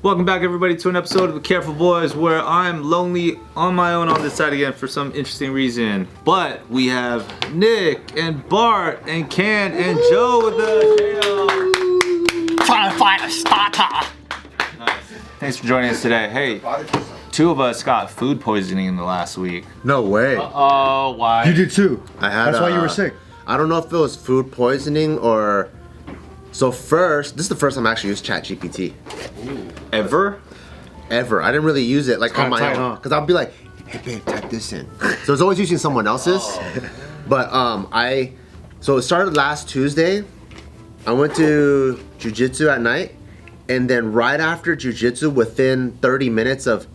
Welcome back, everybody, to an episode of The Careful Boys, where I'm lonely on my own on this side again for some interesting reason. But we have Nick and Bart and Kwan and Joe with us. Trying to find a starter. Nice. Thanks for joining us today. Hey, two of us got food poisoning in the last week. No way. Oh, why? You did too. I had. That's why you were sick. I don't know if it was food poisoning or. So first, this is the first time I actually used ChatGPT. Ever? Ever. I didn't really use it like on my tight, own. huh? Because I'll be like, hey babe, type this in. So it's always using someone else's. But so it started last Tuesday. I went to jujitsu at night. And then right after jujitsu, within 30 minutes of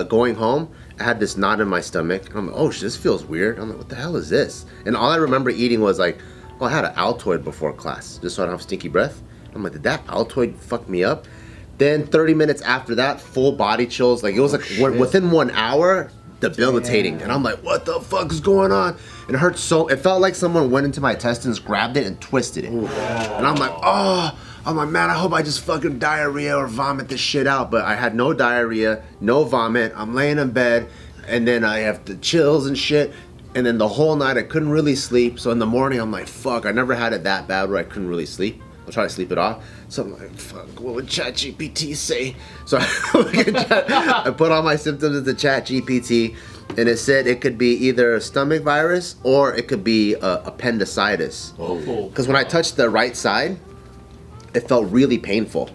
going home, I had this knot in my stomach. I'm like, oh, this feels weird. I'm like, what the hell is this? And all I remember eating was like, oh, I had an Altoid before class, just so I don't have stinky breath. I'm like, did that Altoid fuck me up? Then 30 minutes after that, full body chills. Like, it was within 1 hour, debilitating. And I'm like, what the fuck is going on? And it hurt so, it felt like someone went into my intestines, grabbed it, and twisted it. And I'm like, oh. I'm like, man, I hope I just fucking diarrhea or vomit this shit out. But I had no diarrhea, no vomit. I'm laying in bed, and then I have the chills and shit. And then the whole night I couldn't really sleep. So in the morning I'm like, fuck, I never had it that bad where I couldn't really sleep. I'll try to sleep it off. So I'm like, fuck, what would ChatGPT say? So I put all my symptoms into ChatGPT, and it said it could be either a stomach virus or it could be appendicitis. Because when I touched the right side, it felt really painful.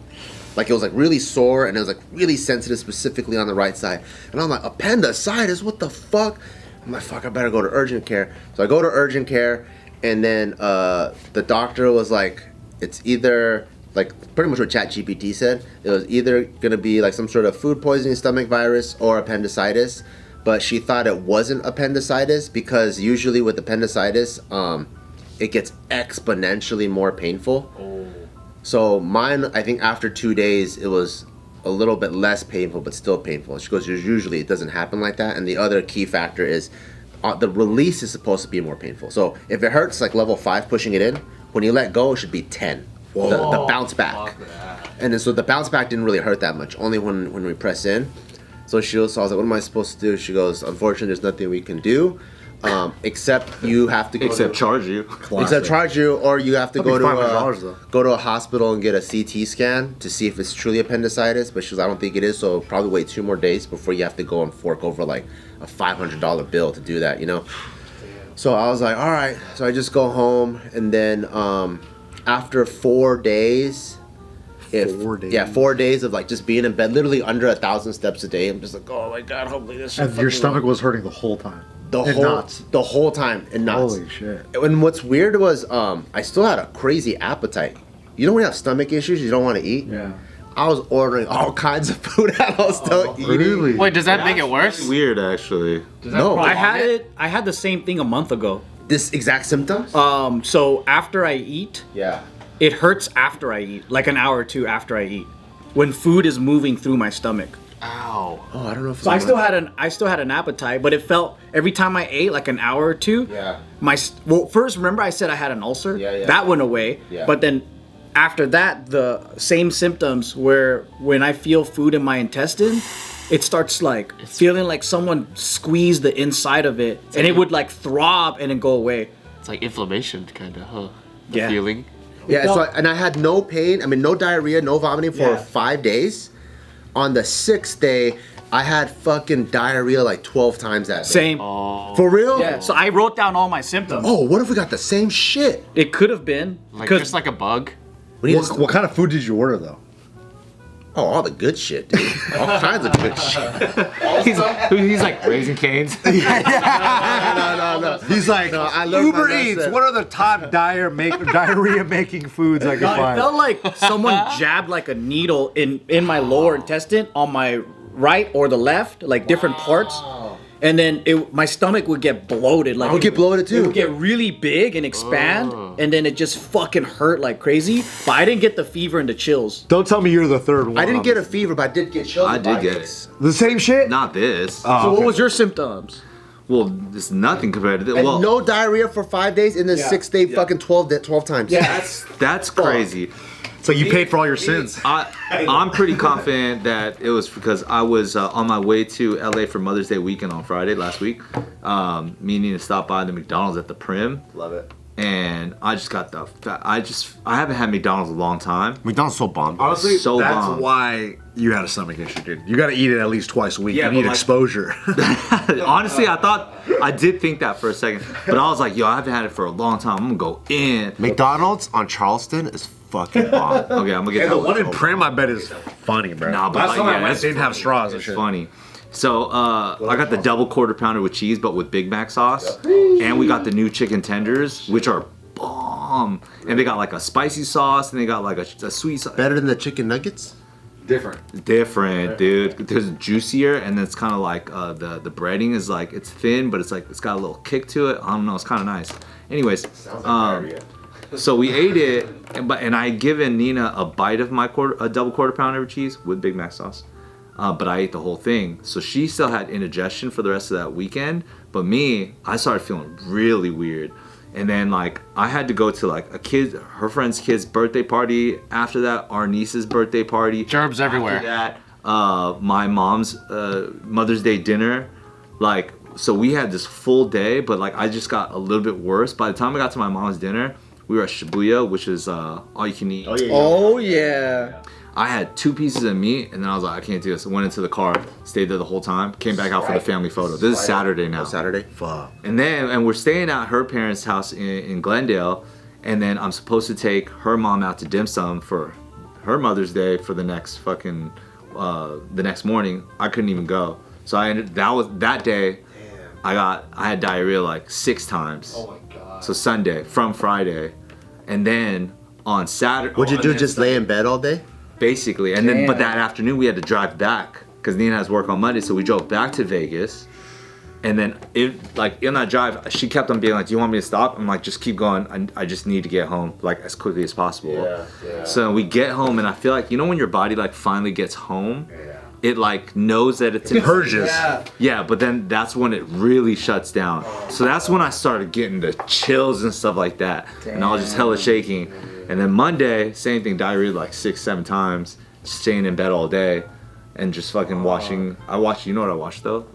Like it was like really sore, and it was like really sensitive specifically on the right side. And I'm like, appendicitis, what the fuck? I'm like, fuck, I better go to urgent care. So I go to urgent care, and then the doctor was like, it's either, like pretty much what ChatGPT said, it was either gonna be like some sort of food poisoning, stomach virus, or appendicitis. But she thought it wasn't appendicitis because usually with appendicitis, it gets exponentially more painful. So mine, I think after 2 days, it was a little bit less painful, but still painful. She goes, usually it doesn't happen like that. And the other key factor is the release is supposed to be more painful. So if it hurts like level 5 pushing it in, when you let go, it should be 10. The bounce back. And then so the bounce back didn't really hurt that much, only when we press in. So I was like, what am I supposed to do? She goes, unfortunately, there's nothing we can do. Except you have to go charge you. Except charge you, or you have to go $500 to a hospital and get a CT scan to see if it's truly appendicitis. But she goes, I don't think it is, so probably wait 2 more days before you have to go and fork over like a $500 bill to do that, you know? So I was like, all right. So I just go home, and then after 4 days, 4 days. Yeah, 4 days of like just being in bed, literally under 1,000 steps a day. I'm just like, oh my god, hopefully this shit. And your stomach was hurting the whole time. The whole time, and nuts. Holy shit. And what's weird was I still had a crazy appetite. You know when you have stomach issues, you don't want to eat? Yeah. I was ordering all kinds of food and I was still eating. Really? Wait, does that make it worse? Weird, actually. No. I had the same thing a month ago. This exact symptom? So after I eat, Yeah. it hurts after I eat, like an hour or 2 after I eat, when food is moving through my stomach. Ow. Oh, I don't know if it's So I still had an appetite, but it felt every time I ate, like an hour or 2. Yeah. First, remember I said I had an ulcer? Yeah. That went away. Yeah. But then after that, the same symptoms where when I feel food in my intestine, it starts like feeling like someone squeezed the inside of it, and it would like throb and then go away. It's like inflammation, kind of, huh? The Yeah. feeling. Yeah, so and I had no pain. I mean, no diarrhea, no vomiting for 5 days. On the 6th day, I had fucking diarrhea like 12 times that day. Same. For real? Yeah. So I wrote down all my symptoms. Oh, what if we got the same shit? It could have been Like just like a bug. What kind of food did you order though? Oh, all the good shit, dude. All kinds of good shit. He's like Raising Cane's. No. He's like, I learned Uber my Eats, lesson. what are the top diarrhea making foods I can It find? felt like someone jabbed like a needle in my lower intestine on my right or the left, like different parts. And then my stomach would get bloated. Like I would get bloated too. It would get really big and expand, and then it just fucking hurt like crazy. But I didn't get the fever and the chills. Don't tell me you're the third one. I didn't get a fever, but I did get chills. I did get it. The same shit? Not this. So what was your symptoms? Well, it's nothing compared to this. And Well, no diarrhea for 5 days, and then 6th day fucking 12 times. that's crazy. It's like you paid for all your sins. I'm pretty confident that it was because I was on my way to LA for Mother's Day weekend on Friday last week, meaning to stop by the McDonald's at the Prim. Love it. And I just got I haven't had McDonald's in a long time. McDonald's so bomb. Honestly, So that's bomb. why you had a stomach issue, dude. You got to eat it at least twice a week. Yeah, you need but like- exposure. Honestly, I did think that for a second, but I was like, yo, I haven't had it for a long time. I'm gonna go in. McDonald's on Charleston is fucking bomb. Okay, I'm gonna get And the that one in Prim, I bet, is funny, bro. Nah, but Last like, time I yeah, went, it's they didn't have straws and It's shit. funny. So I got the double quarter pounder with cheese, but with Big Mac sauce, and we got the new chicken tenders, which are bomb. And they got like a spicy sauce, and they got like a sweet sauce. Better than the chicken nuggets? Different, dude. There's juicier, and it's kind of like the breading is like it's thin, but it's like it's got a little kick to it. I don't know, it's kind of nice. Anyways, so we ate it, and I had given Nina a bite of my double quarter pounder with cheese with Big Mac sauce. But I ate the whole thing. So she still had indigestion for the rest of that weekend. But me, I started feeling really weird. And then like I had to go to like her friend's kid's birthday party. After that, our niece's birthday party. Germs everywhere. After that, my mom's Mother's Day dinner. Like, so we had this full day, but like I just got a little bit worse. By the time I got to my mom's dinner, we were at Shibuya, which is all you can eat. Oh yeah. I had 2 pieces of meat, and then I was like, I can't do this. I went into the car, stayed there the whole time, came back out for the family photo. This is Saturday now. Saturday? Fuck. And we're staying at her parents' house in Glendale, and then I'm supposed to take her mom out to dim sum for her Mother's Day for the next fucking, the next morning. I couldn't even go. So that day, I had diarrhea like 6 times. Oh my God. So Sunday, from Friday. And then on Saturday. What'd you do, just lay in bed all day? Basically, and then but that afternoon we had to drive back because Nina has work on Monday, so we drove back to Vegas. And then in that drive, she kept on being like, "Do you want me to stop?" I'm like, "Just keep going. I just need to get home like as quickly as possible." Yeah. So we get home, and I feel like when your body like finally gets home, it like knows that it's Purges. Yeah, but then that's when it really shuts down. So that's when I started getting the chills and stuff like that, and I was just hella shaking. And then Monday, same thing, diarrhea like 6-7 times, staying in bed all day, and just fucking watching. You know what I watched though?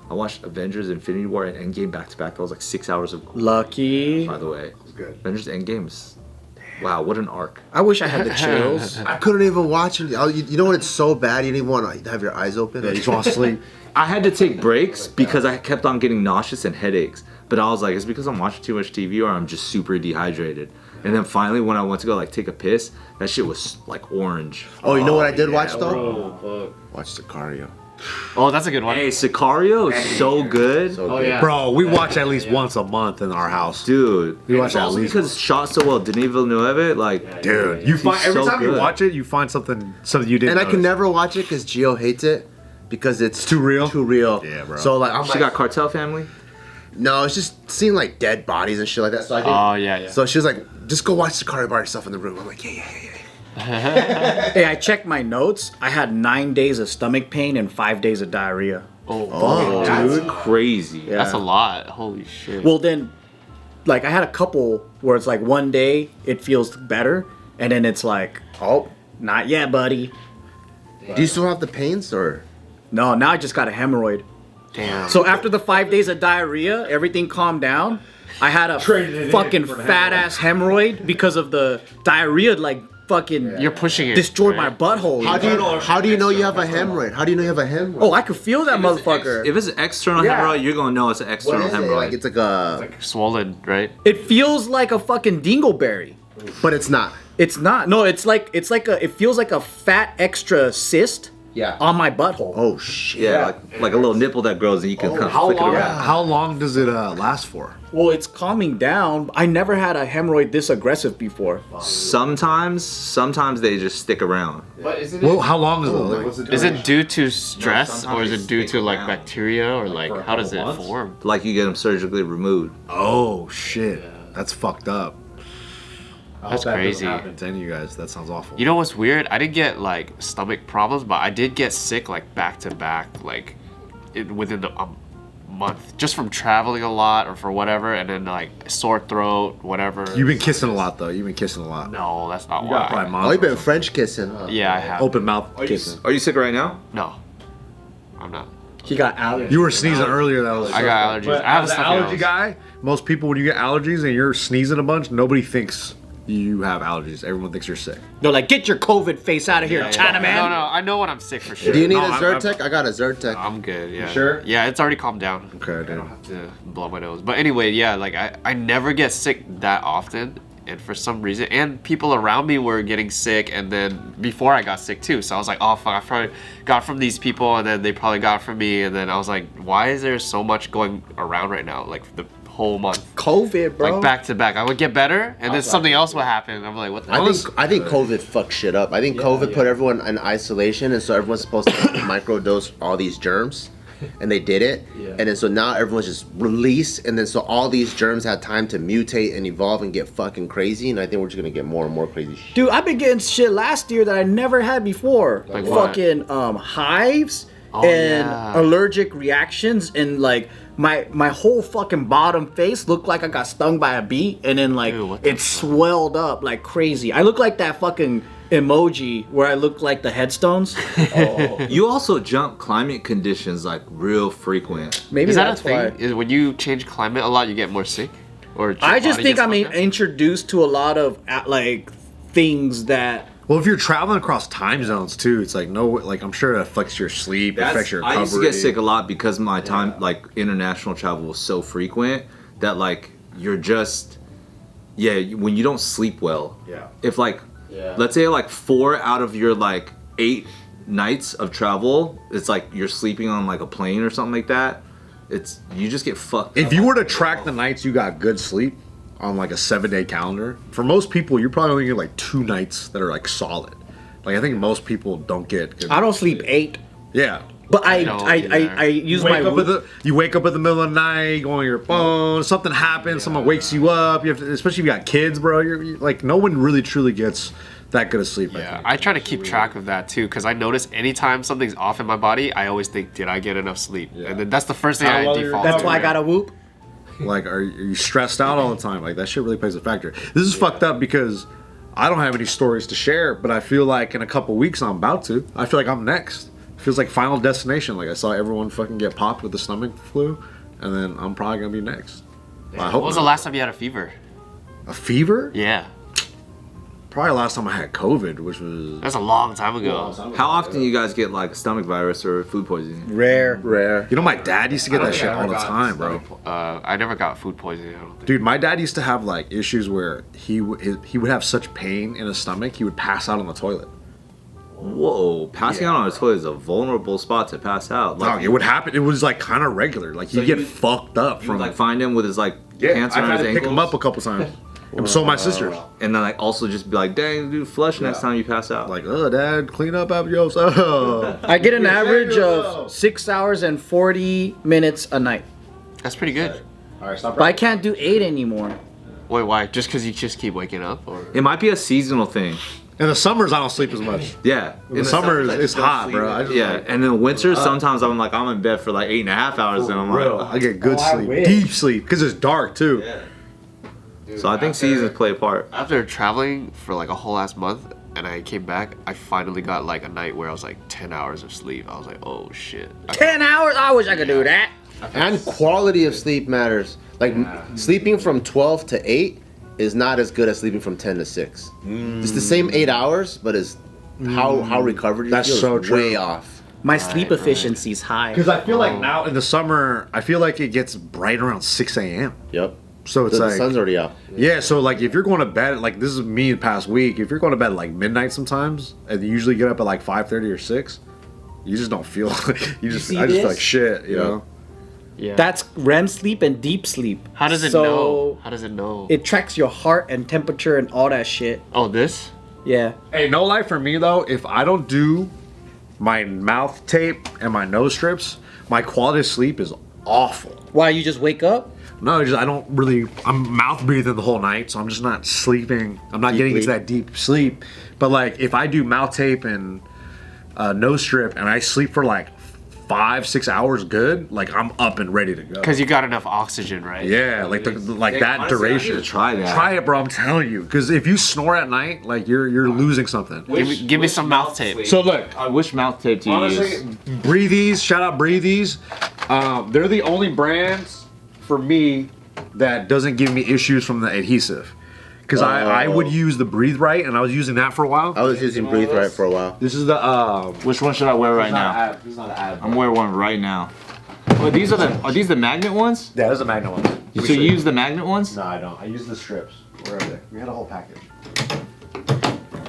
I watched Avengers: Infinity War and Endgame back to back. That was like 6 hours of. Lucky. By the way, Avengers Endgame is. Wow, what an arc. I wish I had the chills. I couldn't even watch it. You know when it's so bad, you didn't even want to have your eyes open? You just want to sleep. I had to take breaks because I kept on getting nauseous and headaches. But I was like, it's because I'm watching too much TV or I'm just super dehydrated. And then finally, when I went to go like take a piss, that shit was like orange. Oh, you know what I did watch though? Watch Sakario. Oh, that's a good one. Hey, Sakario is so good. So Oh good. yeah. Bro, we watch at least once a month in our house. Dude, We watch it's that at also least because it's shot so well. Denis Villeneuve, like, Dude, you find he's every so time you good. watch it, you find something you didn't And I can notice. never watch it because Gio hates it because it's too real? Too real. Yeah, bro. So like, I'm she like, got Cartel Family. no, it's just seeing like dead bodies and shit like that. So I think. Oh yeah. So she was like, just go watch Sakario by yourself in the room. I'm like, yeah. Hey, I checked my notes. I had 9 days of stomach pain and 5 days of diarrhea. Oh, That's crazy. Yeah. that's a lot. Holy shit. Well, then, like, I had a couple where it's like one day it feels better, and then it's like, oh, not yet, buddy. Do you still have the pains or? No, now I just got a hemorrhoid. Damn. So after the 5 days of diarrhea, everything calmed down. I had a fucking fat ass hemorrhoid because of the diarrhea, like fucking You're pushing it. destroyed right? my butthole. How do you know you have a hemorrhoid? How do you know you have a hemorrhoid? Oh, I could feel that motherfucker. If it's an external hemorrhoid, you're gonna know it's an What external is it? hemorrhoid. Like it's like a, Swollen, right? It feels like a fucking dingleberry. but it's not. It's not. No, it feels like a fat extra cyst Yeah. on my butthole. Oh shit. Yeah, like a little nipple that grows and you can kind of flick it around. How long does it last for? Well, it's calming down. I never had a hemorrhoid this aggressive before. Sometimes they just stick around. Well, how long is it? Is it due to stress sometimes or is they it due stick to like around. bacteria or like how does it form? Like you get them surgically removed. Oh shit, that's fucked up. That's crazy. Happened to any of you guys? That sounds awful. You know what's weird? I didn't get like stomach problems, but I did get sick like back to back, like within a month just from traveling a lot or for whatever, and then like sore throat, whatever. You've been kissing a lot though. You've been kissing a lot. No, that's not You got probably why. Oh, you've been French kissing. Huh? Yeah, I have. Open mouth kissing. Are you sick right now? No, I'm not. He got allergies. You were sneezing earlier. That was. I got allergies. But I have as a an stuffy allergy nose. guy, most people when you get allergies and you're sneezing a bunch, nobody thinks you have allergies. Everyone thinks you're sick. They're like, get your COVID face out of here, China man. No, I know when I'm sick for sure. Do you need No, a I'm- Zyrtec? I got a Zyrtec. I'm good. Yeah. sure? Yeah, it's already calmed down. Okay, dude. To blow my nose. But anyway, yeah, like I never get sick that often, and for some reason, and people around me were getting sick, and then before I got sick too, so I was like, oh fuck, I probably got from these people, and then they probably got from me, and then I was like, why is there so much going around right now, like the whole month, COVID, bro. like back to back? I would get better, and then something else would happen. I'm like, what the hell? I think COVID fucked shit up. I think COVID put everyone in isolation, and so everyone's supposed to microdose all these germs, and they did it. And then so now everyone's just released, and then so all these germs had time to mutate and evolve and get fucking crazy. And I think we're just gonna get more and more crazy shit. Dude, I've been getting shit last year that I never had before. Like what? Fucking hives Oh, and yeah. allergic reactions, and like my whole fucking bottom face looked like I got stung by a bee, and then like Ew, what the it swelled up like crazy. I look like that fucking emoji where I look like the headstones. You also jump climate conditions like real frequent. Maybe Is that a that's thing? why. Is when you change climate a lot, you get more sick? Or your I just body think gets I'm fucked up? introduced to a lot of like things that. Well, if you're traveling across time zones too, it's like no, like I'm sure it affects your sleep, affects your recovery. I used to get sick a lot because my time, like international travel, was so frequent that like you're just, when you don't sleep well. Yeah. If like, let's say like 4 out of your like 8 nights of travel, it's like you're sleeping on like a plane or something like that. It's you just get fucked. If up. you were to track the nights you got good sleep on like a 7-day calendar, for most people you're probably only get like 2 nights that are like solid. Like I think most people don't get good. I don't sleep 8, Yeah. but I don't either. use my You wake up in the middle of the night, go on your phone, something happens, someone wakes you up. You have to, especially if you got kids, bro. You're like no one really truly gets that good of sleep. I Yeah, think. I try to keep track of that too, because I notice anytime something's off in my body, I always think, did I get enough sleep? And then that's the first thing I default That's to. why I got a whoop. Like, are you stressed out all the time? Like, that shit really plays a factor. This is fucked up because I don't have any stories to share, but I feel like in a couple weeks I'm about to. I feel like I'm next. It feels like Final Destination. Like, I saw everyone fucking get popped with the stomach flu, and then I'm probably gonna be next. I When hope was not. the last time you had a fever? A fever? Yeah, Probably last time I had COVID, which was that's a long time ago. How often you guys get like stomach virus or food poisoning? Rare. Rare. you know my dad used to get that shit all the time, bro. I never got food poisoning. I don't think. Dude, my dad used to have like issues where he would have such pain in his stomach he would pass out on the toilet. Whoa, passing out on a toilet is a vulnerable spot to pass out. Dog, it would happen. It was like kind of regular. Like he'd get you- fucked up you from like find him with his like cancer I've on had his to pick him ankles, up a couple times. And so my sisters. and then like also just be like, dang, dude, flush next time you pass out. Like, oh, Dad, clean up after yourself. I get an average of 6 hours and 40 minutes a night. That's pretty good. All right, stop. But I can't do 8 anymore. Wait, why? Just because you just keep waking up, or? It might be a seasonal thing. In the summers, I don't sleep as much. Yeah. In the summers, it's hot, bro. I just, Yeah, and in the winter, sometimes I'm like, I'm in bed for like 8.5 hours, and I'm like, I get good Oh, I sleep, wish. deep sleep, because it's dark too. so I think seasons play a part. After traveling for like a whole ass month, and I came back, I finally got like a night where I was like 10 hours of sleep. I was like, oh shit. 10 hours? I wish I could do that. And quality of sleep matters. Like sleeping from 12 to 8 is not as good as sleeping from 10 to 6. It's the same 8 hours, but it's how recovered you That's feel so is true. way off. My sleep efficiency's high. Because I feel like now in the summer, I feel like it gets bright around 6 a.m. Yep. So it's The like, sun's already out. yeah, so like if you're going to bed, like this is me the past week, if you're going to bed at like midnight sometimes, and you usually get up at like 5:30 or 6, you just don't feel, you just, see I just feel this? like shit, you know? Yeah. That's REM sleep and deep sleep. How does it So, know? How does it know? It tracks your heart and temperature and all that shit. Oh, this? Yeah. Hey, no lie for me though, if I don't do my mouth tape and my nose strips, my quality of sleep is awful. Why, you just wake up? No, I don't really. I'm mouth breathing the whole night, so I'm just not sleeping. I'm not getting into that deep sleep. But like, if I do mouth tape and nose strip, and I sleep for like 5-6 hours good, like I'm up and ready to go. Because you got enough oxygen, right? Yeah, like that honestly, I duration. need to try that. Try it, bro. I'm telling you. Because if you snore at night, like you're losing something. Give me some mouth tape. So look, Which mouth tape do you honestly, use? Breathies. Shout out Breathies. They're the only brands for me that doesn't give me issues from the adhesive. Because I would use the Breathe Right, and I was using that for a while. I was using Breathe Right for a while. This is the Which one should I wear right now? This is not an ad. I'm wearing one right now. Oh, these are these the magnet ones? Yeah, those are Magna ones. So you use the magnet ones? No, I don't. I use the strips. Where are they? We had a whole package.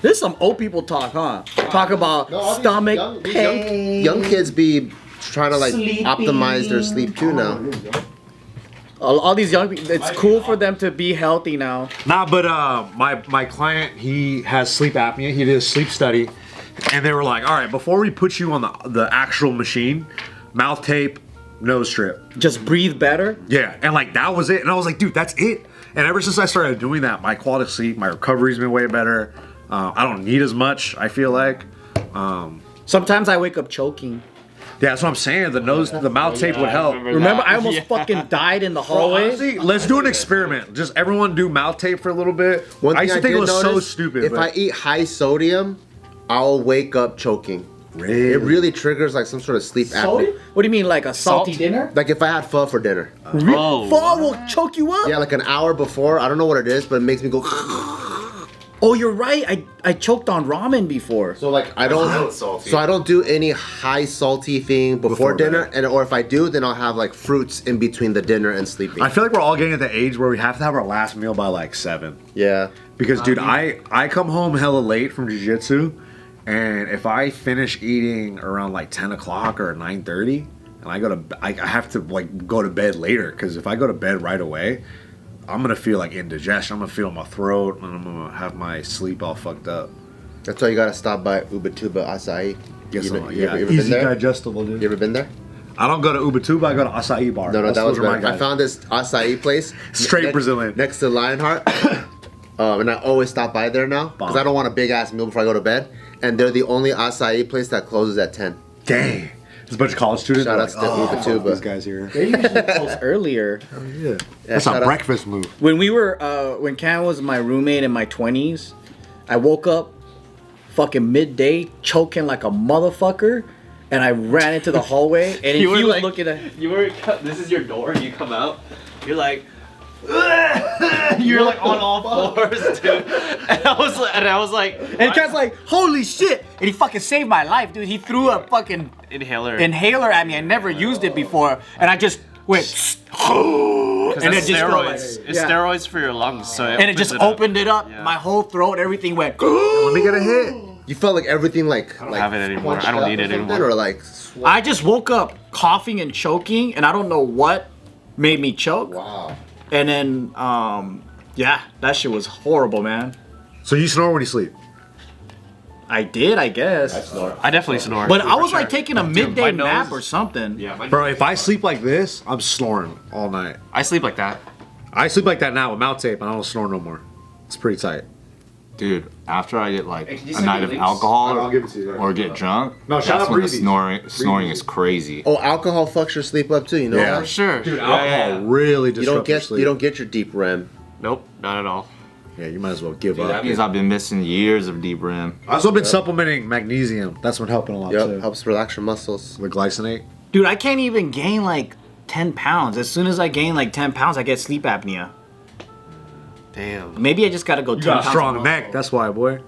This is some old people talk, huh? Talk about stomach pain. Young kids be trying to like Sleeping. optimize their sleep too now. All these young people, it's cool for them to be healthy now. Nah, but my client, he has sleep apnea. He did a sleep study, and they were like, all right, before we put you on the actual machine, mouth tape, nose strip. Just breathe better. Yeah, and like that was it. And I was like, dude, that's it. And ever since I started doing that, my quality of sleep, my recovery's been way better. I don't need as much, I feel like. Sometimes I wake up choking. Yeah, that's what I'm saying. The mouth tape would help. Remember, I almost fucking died in the hallway. Honestly, let's do an experiment. Just everyone do mouth tape for a little bit. One I thing used to think it did was so notice, stupid. If but I eat high sodium, I'll wake up choking. really? It really triggers like some sort of sleep apnea. What do you mean, like a salty Salt? dinner? Like if I had pho for dinner. Oh. Pho will choke you up. Yeah, like an hour before. I don't know what it is, but it makes me go. Oh, you're right. I choked on ramen before. So like I don't. salty. So I don't do any high salty thing before dinner, bed. and or if I do, then I'll have like fruits in between the dinner and sleeping. I feel like we're all getting at the age where we have to have our last meal by like 7. Yeah. Because dude, I come home hella late from jiu-jitsu, and if I finish eating around like 10 o'clock or 9:30, and I have to like go to bed later, because if I go to bed right away, I'm gonna feel like indigestion. I'm gonna feel my throat, and I'm gonna have my sleep all fucked up. That's why you gotta stop by Ubatuba Acai. Guess You so, ever- yeah, you ever been easy there? digestible, dude. You ever been there? I don't go to Ubatuba, I go to Acai Bar. No, that was those are my better. I guys. found this acai place. Straight Brazilian. Next to Lionheart. And I always stop by there now because I don't want a big ass meal before I go to bed. And they're the only acai place that closes at 10. Dang. There's a bunch of college students. Shout they're outs to Ubatuba. These guys here. They usually close earlier. Yeah. That's a shout out- breakfast move. When we were, when Cam was my roommate in my 20s, I woke up fucking midday choking like a motherfucker, and I ran into the hallway, and he was like, looking at. You were. This is your door. You come out. You're like. You're like on all fours, dude. And I was like. And Cam's like, holy shit! And he fucking saved my life, dude. He threw a fucking inhaler. inhaler at me. I never used it before, and I just went. Because and it's it just go like- steroids. It's yeah. steroids for your lungs. So And it just opened it up. Yeah. My whole throat, everything went. Let me get a hit. You felt like everything like. I don't have it anymore. I don't need it anymore. Or like. I just woke up coughing and choking, and I don't know what made me choke. Wow. And then, yeah, that shit was horrible, man. So you snore when you sleep? I did, I guess. I definitely snore. But I for was sure. like taking a Dude, midday my nose- nap or something. Yeah, Bro, if I sleep like this, I'm snoring all night. I sleep like that. I sleep like that now with mouth tape, and I don't snore no more. It's pretty tight. Dude, after I get like Hey, can you a send night me of links? alcohol I'll give it to you, yeah. or get drunk, No, shout that's out when the Breezy. snoring is crazy. Oh, alcohol fucks your sleep up too. You know Yeah. that? For sure. Dude, Yeah, alcohol yeah. really You disrupts don't your get sleep. you don't get your deep REM. Nope, not at all. Yeah, you might as well give Dude, up. that means I've been missing years of deep REM. I've also been supplementing magnesium. That's been helping a lot Yep, too. helps relax your muscles. The glycinate. Dude, I can't even gain like 10 pounds. As soon as I gain like 10 pounds, I get sleep apnea. Damn. Maybe I just gotta go 10 You got a pounds. strong neck. That's why, boy.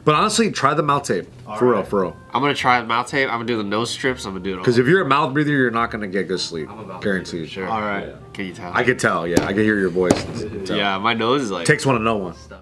But honestly, try the mouth tape. For real, for real. I'm gonna try mouth tape. I'm gonna do the nose strips. I'm gonna do it all. Because if you're a mouth breather, you're not gonna get good sleep. Guaranteed. Sure. All right. Can you tell? I could tell. Yeah, I can hear your voice. Yeah, my nose is like. Takes one to know one.